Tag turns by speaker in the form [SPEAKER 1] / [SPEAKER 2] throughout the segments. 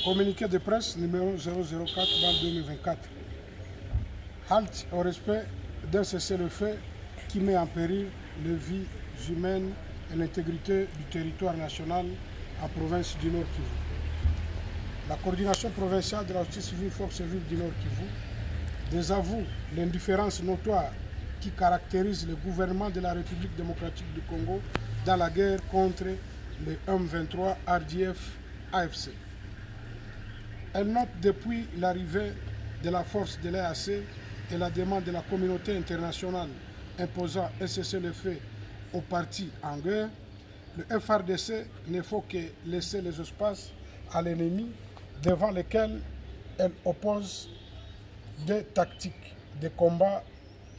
[SPEAKER 1] Communiqué de presse numéro 004/2024. Halte au respect d'un cessez-le-feu qui met en péril les vies humaines et l'intégrité du territoire national en province du Nord Kivu. La coordination provinciale de la justice civile force vive du Nord Kivu désavoue l'indifférence notoire qui caractérise le gouvernement de la République démocratique du Congo dans la guerre contre le M23 RDF AFC. Elle note depuis l'arrivée de la force de l'EAC et la demande de la communauté internationale imposant un cessez-le-feu aux partis en guerre, le FRDC ne faut que laisser les espaces à l'ennemi devant lesquels elle oppose des tactiques de combat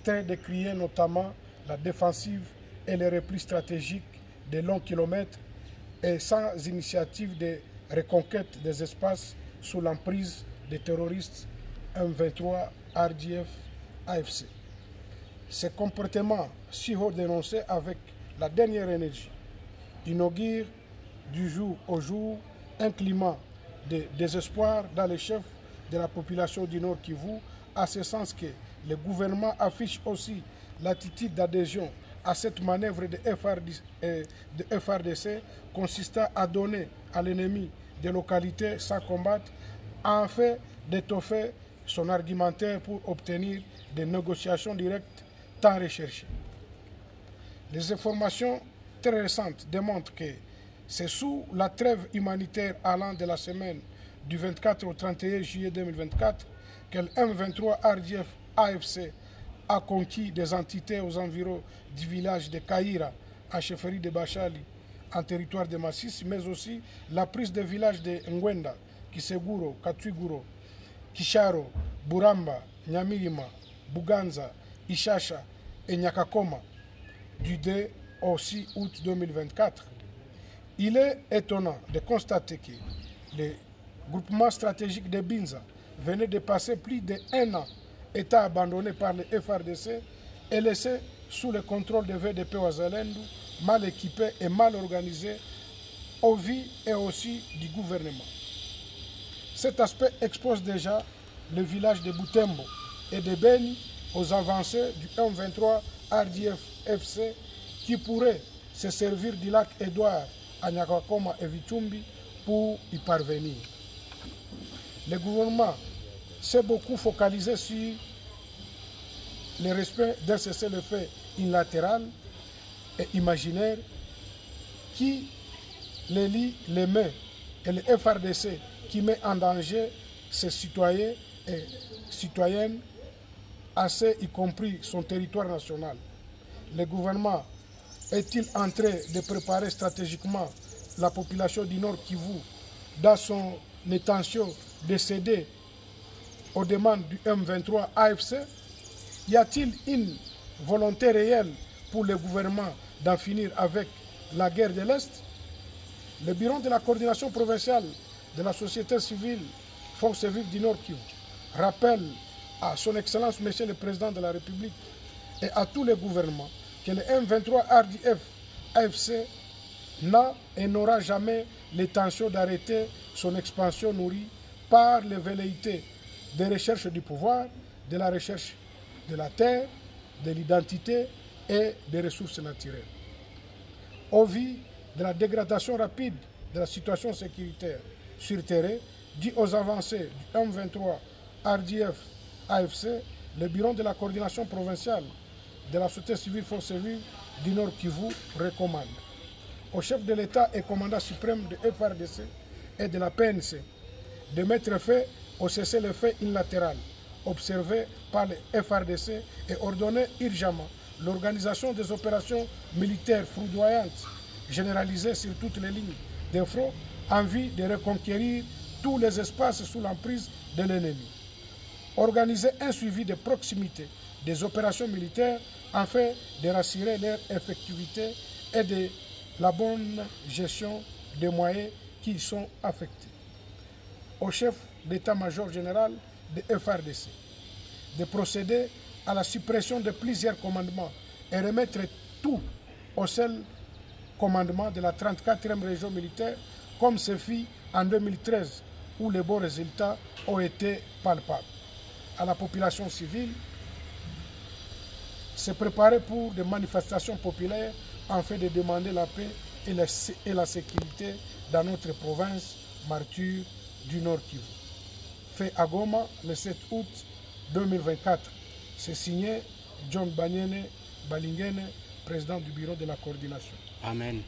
[SPEAKER 1] très décriées, notamment la défensive et les replis stratégiques de longs kilomètres et sans initiative de reconquête des espaces sous l'emprise des terroristes M23 RDF AFC. Ces comportements si haut dénoncés avec la dernière énergie inaugurent du jour au jour un climat de désespoir dans les chefs de la population du Nord Kivu, à ce sens que le gouvernement affiche aussi l'attitude d'adhésion à cette manœuvre de FRDC consistant à donner à l'ennemi des localités sans combattre afin d'étoffer son argumentaire pour obtenir des négociations directes tant recherchées. Les informations très récentes démontrent que c'est sous la trêve humanitaire allant de la semaine du 24 au 31 juillet 2024 que le M23 RDF AFC a conquis des entités aux environs du village de Kaïra, en chefferie de Bachali, en territoire de Massis, mais aussi la prise des villages de Ngwenda, Kiseguro, Katwiguro, Kisharo, Buramba, Nyamirima, Buganza, Ishasha et Nyakakoma du 2 au 6 août 2024. Il est étonnant de constater que le groupement stratégique de Binza venait de passer plus d'1 an, état abandonné par le FRDC et laissé sous le contrôle de VDP Ouazalendo, mal équipé et mal organisé au vu et aussi du gouvernement. Cet aspect expose déjà le village de Butembo et de Beni aux avancées du M23 RDF FC qui pourrait se servir du lac Édouard à Nyakakoma et Vitumbi pour y parvenir. Le gouvernement s'est beaucoup focalisé sur le respect d'un cessez-le-feu unilatéral et imaginaire qui les lie les mains et le FRDC qui met en danger ses citoyens et citoyennes, assez y compris son territoire national. Le gouvernement est-il en train de préparer stratégiquement la population du Nord Kivu dans son intention de céder aux demandes du M23 AFC? Y a-t-il une volonté réelle pour le gouvernement d'en finir avec la guerre de l'Est? Le bureau de la coordination provinciale de la société civile Force vive du Nord Kivu rappelle à son Excellence Monsieur le Président de la République et à tous les gouvernements que le M23 RDF AFC n'a et n'aura jamais l'intention d'arrêter son expansion nourrie par les velléités de recherche du pouvoir, de la recherche de la terre, de l'identité et des ressources naturelles. Au vu de la dégradation rapide de la situation sécuritaire sur terrain, due aux avancées du M23 RDF AFC, le bureau de la coordination provinciale de la société civile force vive du Nord Kivu recommande au chef de l'État et commandant suprême de FRDC et de la PNC de mettre fin au cessez-le-feu unilatéral observé par le FRDC et ordonner urgemment l'organisation des opérations militaires foudroyantes généralisées sur toutes les lignes de front en vue de reconquérir tous les espaces sous l'emprise de l'ennemi. Organiser un suivi de proximité des opérations militaires afin de rassurer leur effectivité et de la bonne gestion des moyens qui y sont affectés. Au chef d'état-major général de FRDC de procéder à la suppression de plusieurs commandements et remettre tout au seul commandement de la 34e région militaire, comme ce fit en 2013 où les bons résultats ont été palpables. À la population civile, se préparer pour des manifestations populaires afin de demander la paix et la sécurité dans notre province martyre du Nord Kivu. Fait à Goma le 7 août 2024. C'est signé John Banyene Balingene, président du bureau de la coordination.
[SPEAKER 2] Amen.